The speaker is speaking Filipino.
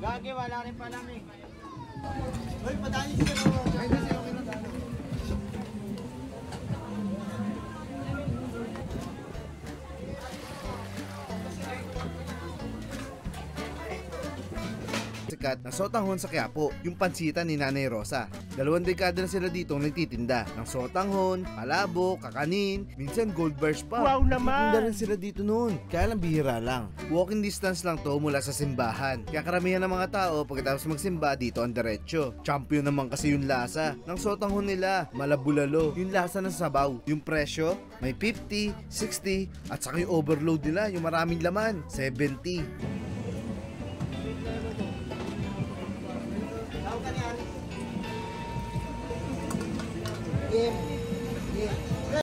Lagi, wala rin pala eh. Uy, padaan niyo sila. Ay, kasi okay na tayo. Sikat na sotanghon sa Quiapo, yung pansitan ni Nanay Rosa. 2 dekada na sila dito nagtitinda ng sotanghon, palabok, kakanin, minsan gold bars pa. Wow naman! Nagtitinda rin sila dito noon, kaya lang bihira lang. Walking distance lang to mula sa simbahan. Kaya karamihan ng mga tao pagkatapos magsimba dito ang diretsyo. Champion naman kasi yung lasa ng sotanghon nila, malabulalo. Yung lasa ng sabaw, yung presyo, may 50, 60, at saka yung overload nila, yung maraming laman, 70.